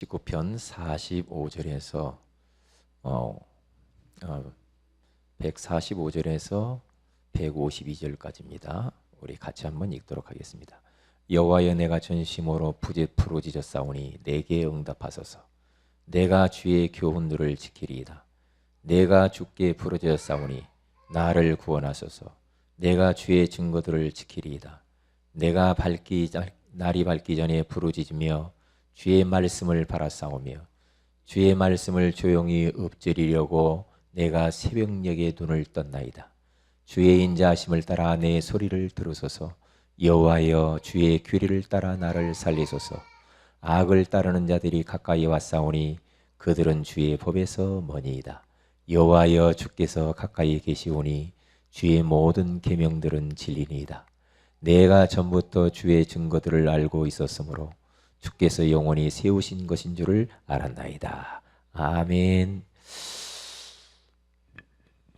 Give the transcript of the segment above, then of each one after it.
19편 45절에서 145절에서 152절까지입니다. 우리 같이 한번 읽도록 하겠습니다. 여호와여, 내가 전심으로 부르짖었사오니 내게 응답하소서. 내가 주의 교훈들을 지키리이다. 내가 주께 부르짖었사오니 나를 구원하소서. 내가 주의 증거들을 지키리이다. 내가 날이 밝기 전에 부르짖으며 주의 말씀을 바라싸우며 주의 말씀을 조용히 읊조리려고 내가 새벽녘에 눈을 떴나이다. 주의 인자하심을 따라 내 소리를 들으소서. 여호와여, 주의 규례를 따라 나를 살리소서. 악을 따르는 자들이 가까이 왔사오니 그들은 주의 법에서 머니이다. 여호와여, 주께서 가까이 계시오니 주의 모든 계명들은 진리니이다. 내가 전부터 주의 증거들을 알고 있었으므로 주께서 영원히 세우신 것인 줄을 알았나이다. 아멘.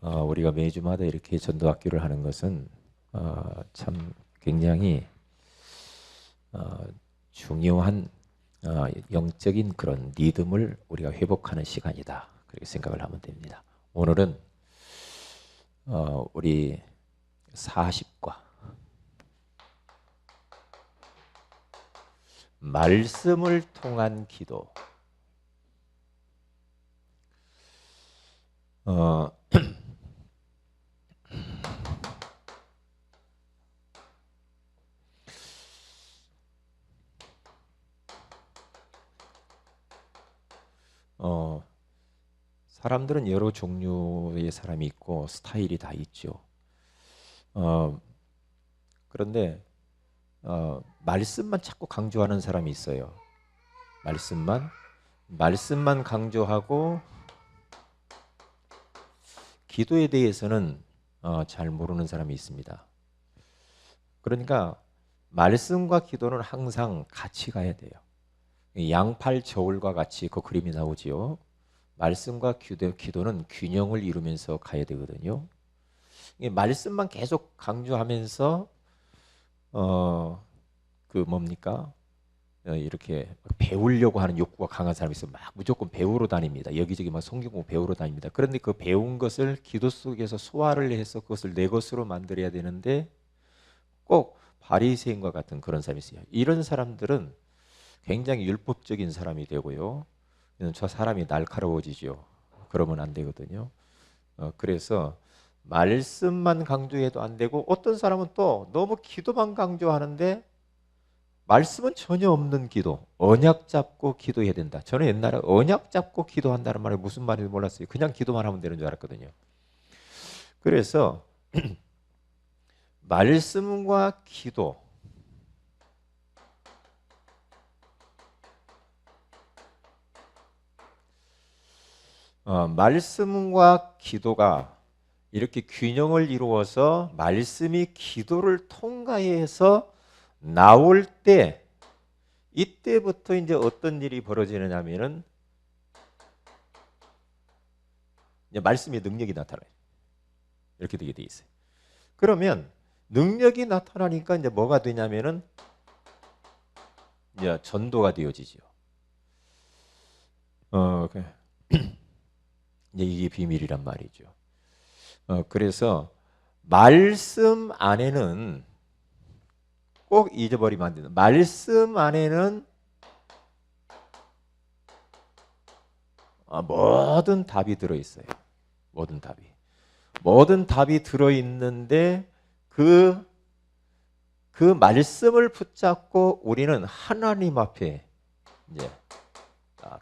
우리가 매주마다 이렇게 전도학교를 하는 것은 참 굉장히 중요한 영적인 그런 리듬을 우리가 회복하는 시간이다. 그렇게 생각을 하면 됩니다. 오늘은 우리 40과 말씀을 통한 기도. 사람들은 여러 종류의 사람이 있고 스타일이 다 있죠. 그런데 말씀만 자꾸 강조하는 사람이 있어요. 말씀만 강조하고 기도에 대해서는 잘 모르는 사람이 있습니다. 그러니까 말씀과 기도는 항상 같이 가야 돼요. 양팔 저울과 같이 그 그림이 나오지요. 말씀과 기도는 균형을 이루면서 가야 되거든요. 말씀만 계속 강조하면서 이렇게 배우려고 하는 욕구가 강한 사람이 있어요. 막 무조건 배우러 다닙니다. 여기저기 막 성경 배우러 다닙니다. 그런데 그 배운 것을 기도 속에서 소화를 해서 그것을 내 것으로 만들어야 되는데 꼭 바리새인과 같은 그런 사람이 있어요. 이런 사람들은 굉장히 율법적인 사람이 되고요. 저 사람이 날카로워지죠. 그러면 안 되거든요. 그래서 말씀만 강조해도 안 되고, 어떤 사람은 또 너무 기도만 강조하는데 말씀은 전혀 없는 기도, 언약 잡고 기도해야 된다. 저는 옛날에 언약 잡고 기도한다는 말이 무슨 말인지 몰랐어요. 그냥 기도만 하면 되는 줄 알았거든요. 그래서 말씀과 기도, 말씀과 기도가 이렇게 균형을 이루어서 말씀이 기도를 통과해서 나올 때, 이때부터 이제 어떤 일이 벌어지느냐면은 이제 말씀의 능력이 나타나요. 이렇게 되게 돼 있어요. 그러면 능력이 나타나니까 이제 뭐가 되냐면은 이제 전도가 되어지죠. 이제 이게 비밀이란 말이죠. 그래서 말씀 안에는 꼭 잊어버리면 안 된다. 말씀 안에는 모든 답이 들어있어요. 모든 답이 들어있는데 그 말씀을 붙잡고 우리는 하나님 앞에 이제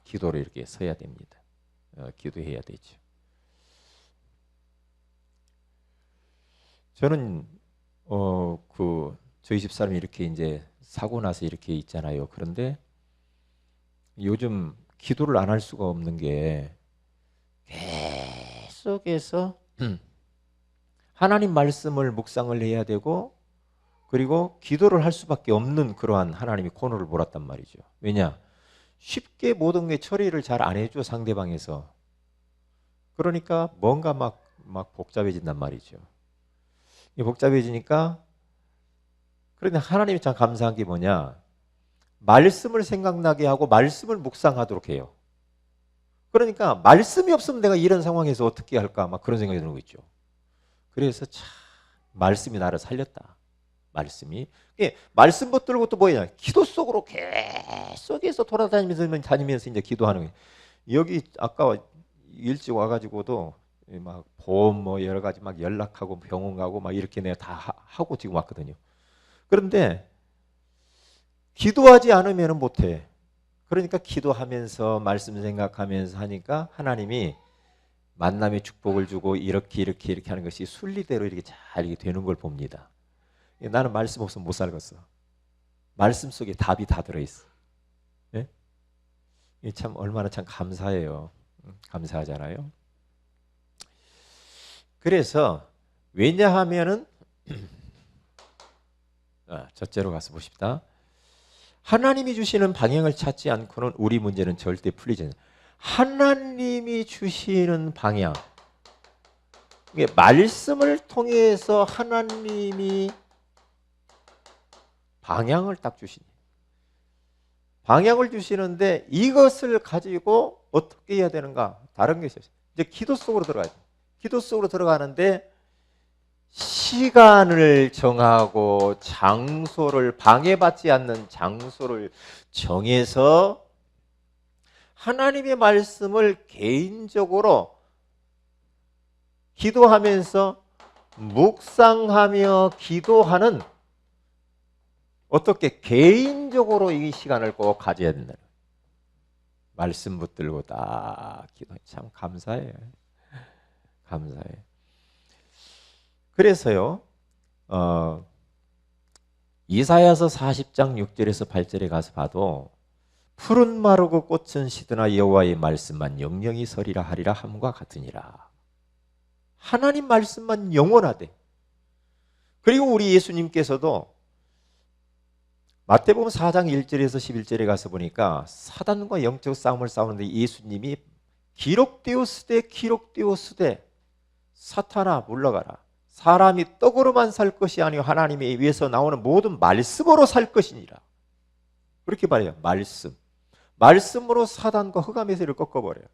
기도를 이렇게 서야 됩니다. 기도해야 되죠. 저는 저희 집 사람이 이렇게 이제 사고 나서 이렇게 있잖아요. 그런데 요즘 기도를 안 할 수가 없는 게 계속해서 하나님 말씀을 묵상을 해야 되고, 그리고 기도를 할 수밖에 없는 그러한 하나님이 코너를 몰았단 말이죠. 왜냐? 쉽게 모든 게 처리를 잘 안 해줘, 상대방에서. 그러니까 뭔가 막 복잡해진단 말이죠. 복잡해지니까, 그런데 하나님이 참 감사한 게 뭐냐? 말씀을 생각나게 하고 말씀을 묵상하도록 해요. 그러니까 말씀이 없으면 내가 이런 상황에서 어떻게 할까 막 그런 생각이 드는 거 있죠. 그래서 참 말씀이 나를 살렸다. 말씀이 말씀 붙들고 또 뭐냐, 기도 속으로 계속해서 다니면서 이제 기도하는 거예요. 여기 아까 일찍 와가지고도 막 보험 뭐 여러 가지 막 연락하고 병원 가고 막 이렇게 내가 다 하고 지금 왔거든요. 그런데 기도하지 않으면 못해. 그러니까 기도하면서 말씀 생각하면서 하니까 하나님이 만남의 축복을 주고 이렇게 하는 것이 순리대로 이렇게 잘 되는 걸 봅니다. 나는 말씀 없으면 못 살겠어. 말씀 속에 답이 다 들어있어. 네? 참 얼마나 참 감사해요. 감사하잖아요. 그래서 왜냐하면은 첫째로 가서 보십시다. 하나님이 주시는 방향을 찾지 않고는 우리 문제는 절대 풀리지 않아요. 하나님이 주시는 방향, 말씀을 통해서 하나님이 방향을 딱 주시니, 방향을 주시는데 이것을 가지고 어떻게 해야 되는가? 다른 것이 있어요. 이제 기도 속으로 들어가죠. 기도 속으로 들어가는데 시간을 정하고 장소를, 방해받지 않는 장소를 정해서 하나님의 말씀을 개인적으로 기도하면서 묵상하며 기도하는, 어떻게 개인적으로 이 시간을 꼭 가져야 된다. 말씀 붙들고 딱 기도해. 참 감사해요. 감사해요. 그래서요, 이사야서 40장 6절에서 8절에 가서 봐도 푸른 마르고 꽃은 시드나 여호와의 말씀만 영영이 서리라 하리라 함과 같으니라. 하나님 말씀만 영원하대. 그리고 우리 예수님께서도 마태복음 4장 1절에서 11절에 가서 보니까 사단과 영적 싸움을 싸우는데 예수님이 기록되었으되 사탄아 물러가라. 사람이 떡으로만 살 것이 아니요 하나님의 입에서 나오는 모든 말씀으로 살 것이니라. 그렇게 말해요. 말씀으로 사단과 흑암의 세를 꺾어버려요.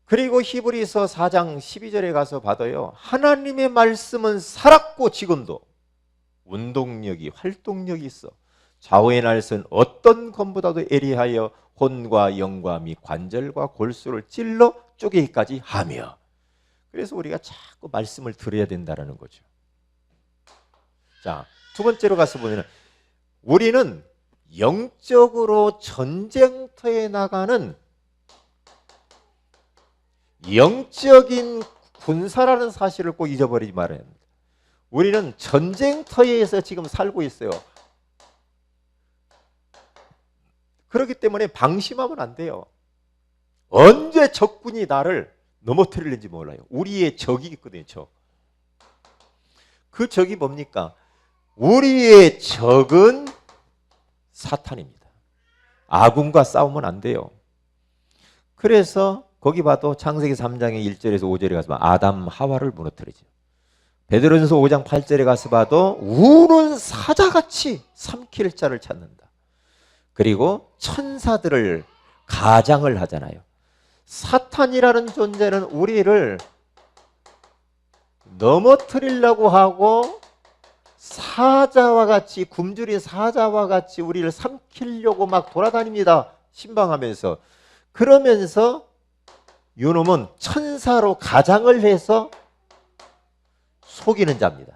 그리고 히브리서 4장 12절에 가서 봐도요, 하나님의 말씀은 살았고 지금도 운동력이, 활동력이 있어 좌우의 날선 어떤 검보다도 예리하여 혼과 영과 및 관절과 골수를 찔러 쪼개기까지 하며. 그래서 우리가 자꾸 말씀을 들어야 된다는 거죠. 자, 두 번째로 가서 보면 우리는 영적으로 전쟁터에 나가는 영적인 군사라는 사실을 꼭 잊어버리지 말아야 합니다. 우리는 전쟁터에서 지금 살고 있어요. 그렇기 때문에 방심하면 안 돼요. 언제 적군이 나를 넘어뜨릴는지 몰라요. 우리의 적이 있거든요. 그 적이 뭡니까? 우리의 적은 사탄입니다. 아군과 싸우면 안 돼요. 그래서 거기 봐도 창세기 3장의 1절에서 5절에 가서 봐. 아담 하와를 무너뜨리죠. 베드로전서 5장 8절에 가서 봐도 우는 사자같이 삼킬 자를 찾는다. 그리고 천사들을 가장을 하잖아요. 사탄이라는 존재는 우리를 넘어뜨리려고 하고 사자와 같이, 굶주린 사자와 같이 우리를 삼키려고 막 돌아다닙니다. 신방하면서. 그러면서 요놈은 천사로 가장을 해서 속이는 자입니다.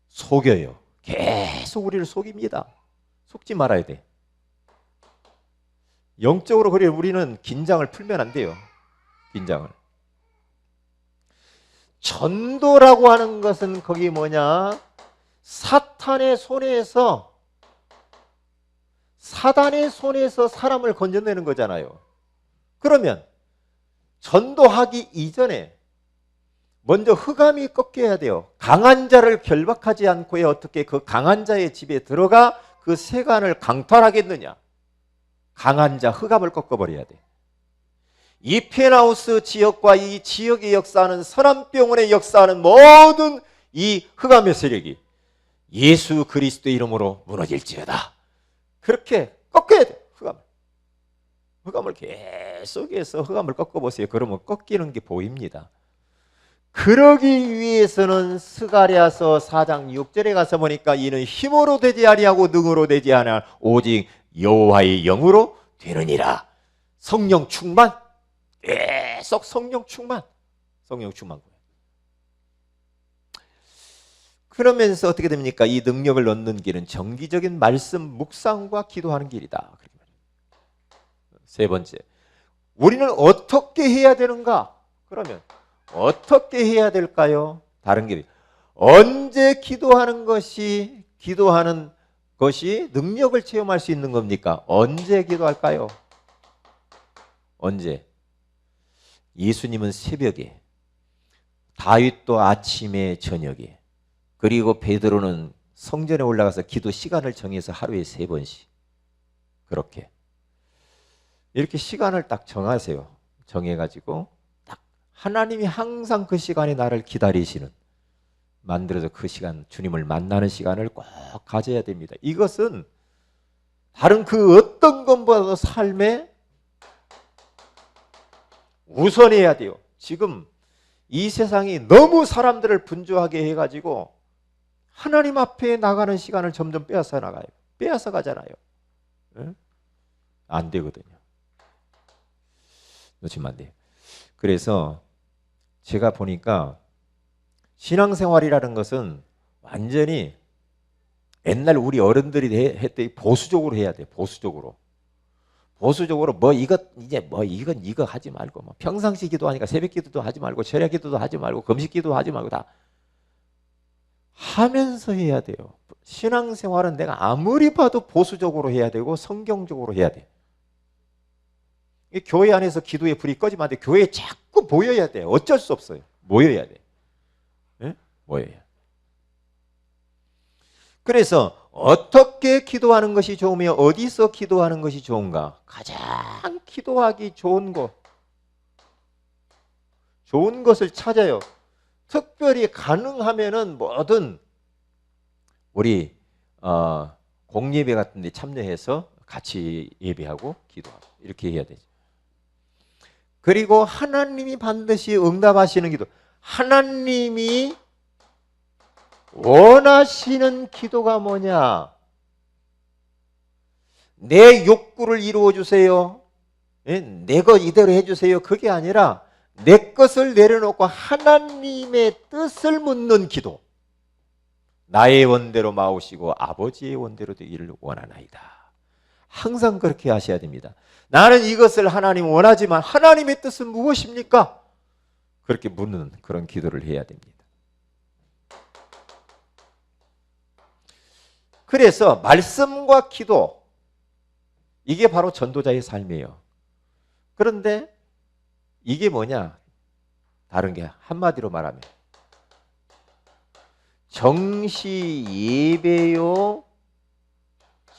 속여요. 계속 우리를 속입니다. 속지 말아야 돼. 영적으로 그래 우리는 긴장을 풀면 안 돼요. 긴장을. 전도라고 하는 것은 거기 뭐냐? 사단의 손에서 사람을 건져내는 거잖아요. 그러면 전도하기 이전에 먼저 흑암이 꺾여야 돼요. 강한 자를 결박하지 않고 어떻게 그 강한 자의 집에 들어가 그 세간을 강탈하겠느냐? 강한 자 흑암을 꺾어버려야 돼. 이 펜하우스 지역과 이 지역의 역사는, 서남병원의 역사는 모든 이 흑암의 세력이 예수 그리스도의 이름으로 무너질지어다. 그렇게 꺾어야 돼. 흑암을 계속해서 흑암을 꺾어보세요. 그러면 꺾이는 게 보입니다. 그러기 위해서는 스가랴서 4장 6절에 가서 보니까 이는 힘으로 되지 아니하고 능으로 되지 아니하나 오직 여호와의 영으로 되느니라. 성령 충만, 계속 성령 충만. 그러면서 어떻게 됩니까? 이 능력을 얻는 길은 정기적인 말씀 묵상과 기도하는 길이다. 세 번째, 우리는 어떻게 해야 되는가? 그러면 어떻게 해야 될까요? 다른 게 언제 기도하는 것이 능력을 체험할 수 있는 겁니까? 언제 기도할까요? 언제? 예수님은 새벽에, 다윗도 아침에, 저녁에, 그리고 베드로는 성전에 올라가서 기도 시간을 정해서 하루에 3번씩 그렇게 이렇게 시간을 딱 정하세요. 정해가지고 딱 하나님이 항상 그 시간에 나를 기다리시는, 만들어서 그 시간, 주님을 만나는 시간을 꼭 가져야 됩니다. 이것은 다른 그 어떤 것보다도 삶에 우선해야 돼요. 지금 이 세상이 너무 사람들을 분주하게 해가지고 하나님 앞에 나가는 시간을 점점 빼앗아 나가요. 빼앗아 가잖아요. 네? 안 되거든요. 놓치면 안 돼요. 그래서 제가 보니까 신앙생활이라는 것은 완전히 옛날 우리 어른들이 했더니 보수적으로 해야 돼. 보수적으로 이건 이거 하지 말고, 뭐 평상시 기도하니까 새벽 기도도 하지 말고, 철야 기도도 하지 말고, 금식 기도도 하지 말고, 다 하면서 해야 돼요. 신앙생활은 내가 아무리 봐도 보수적으로 해야 되고 성경적으로 해야 돼. 교회 안에서 기도의 불이 꺼지면 안 돼. 교회에 자꾸 모여야 돼. 어쩔 수 없어요. 모여야 돼. 네? 모여야. 그래서 어떻게 기도하는 것이 좋으며 어디서 기도하는 것이 좋은가? 가장 기도하기 좋은 것을 찾아요. 특별히 가능하면은 뭐든 우리 공예배 같은 데 참여해서 같이 예배하고 기도하고 이렇게 해야 되죠. 그리고 하나님이 반드시 응답하시는 기도, 하나님이 원하시는 기도가 뭐냐? 내 욕구를 이루어 주세요. 내 것 이대로 해주세요. 그게 아니라 내 것을 내려놓고 하나님의 뜻을 묻는 기도. 나의 원대로 마오시고 아버지의 원대로 되기를 원하나이다. 항상 그렇게 하셔야 됩니다. 나는 이것을 하나님 원하지만 하나님의 뜻은 무엇입니까? 그렇게 묻는 그런 기도를 해야 됩니다. 그래서 말씀과 기도, 이게 바로 전도자의 삶이에요. 그런데 이게 뭐냐? 다른 게 한마디로 말하면 정시 예배요,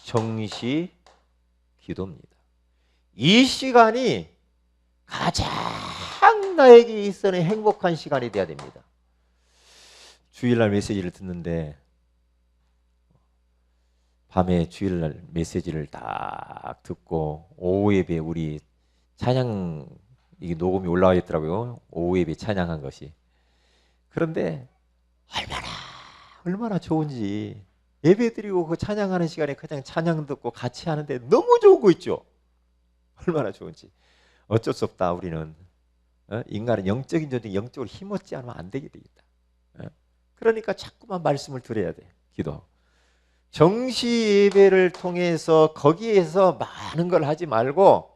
정시 기도입니다. 이 시간이 가장 나에게 있어는 행복한 시간이 돼야 됩니다. 주일날 메시지를 듣는데 밤에 주일날 메시지를 딱 듣고 오후 예배 우리 찬양, 이게 녹음이 올라와 있더라고요. 오후 예배 찬양한 것이. 그런데 얼마나 좋은지, 예배 드리고 그 찬양하는 시간에 그냥 찬양 듣고 같이 하는데 너무 좋은 거 있죠. 얼마나 좋은지. 어쩔 수 없다. 우리는 인간은 영적인 존재, 영적으로 힘없지 않으면 안 되게 되겠다. 그러니까 자꾸만 말씀을 드려야 돼. 기도. 정시 예배를 통해서 거기에서 많은 걸 하지 말고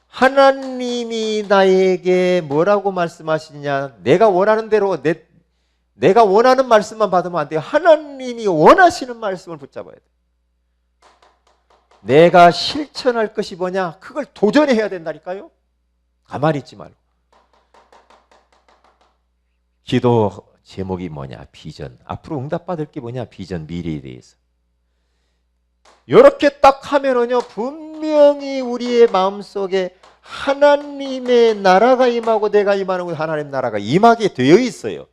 하나님이 나에게 뭐라고 말씀하시냐, 내가 원하는 대로 내가 원하는 말씀만 받으면 안 돼요. 하나님이 원하시는 말씀을 붙잡아야 돼. 내가 실천할 것이 뭐냐, 그걸 도전해야 된다니까요. 가만히 있지 말고. 기도 제목이 뭐냐? 비전. 앞으로 응답받을 게 뭐냐? 비전, 미래에 대해서. 이렇게 딱 하면은요, 분명히 우리의 마음속에 하나님의 나라가 임하고 내가 임하는 곳 하나님 나라가 임하게 되어 있어요.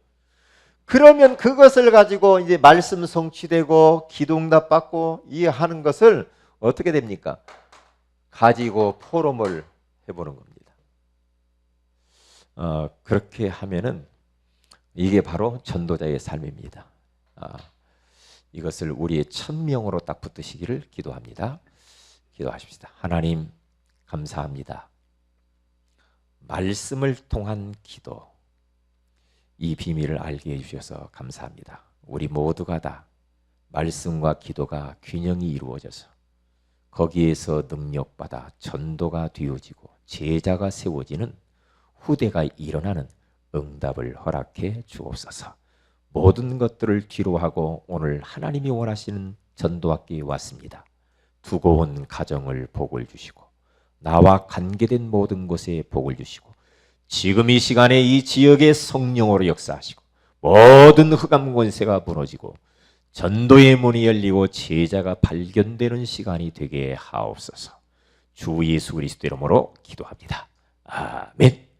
그러면 그것을 가지고 이제 말씀 성취되고 기도응답 받고 이해하는 것을 어떻게 됩니까? 가지고 포럼을 해보는 겁니다. 그렇게 하면은 이게 바로 전도자의 삶입니다. 이것을 우리의 천명으로 딱 붙드시기를 기도합니다. 기도하십시다. 하나님 감사합니다. 말씀을 통한 기도, 이 비밀을 알게 해주셔서 감사합니다. 우리 모두가 다 말씀과 기도가 균형이 이루어져서 거기에서 능력받아 전도가 되어지고 제자가 세워지는 후대가 일어나는 응답을 허락해 주옵소서. 모든 것들을 뒤로하고 오늘 하나님이 원하시는 전도학교에 왔습니다. 두고 온 가정을 복을 주시고 나와 관계된 모든 곳에 복을 주시고 지금 이 시간에 이 지역의 성령으로 역사하시고 모든 흑암 권세가 무너지고 전도의 문이 열리고 제자가 발견되는 시간이 되게 하옵소서. 주 예수 그리스도 이름으로 기도합니다. 아멘.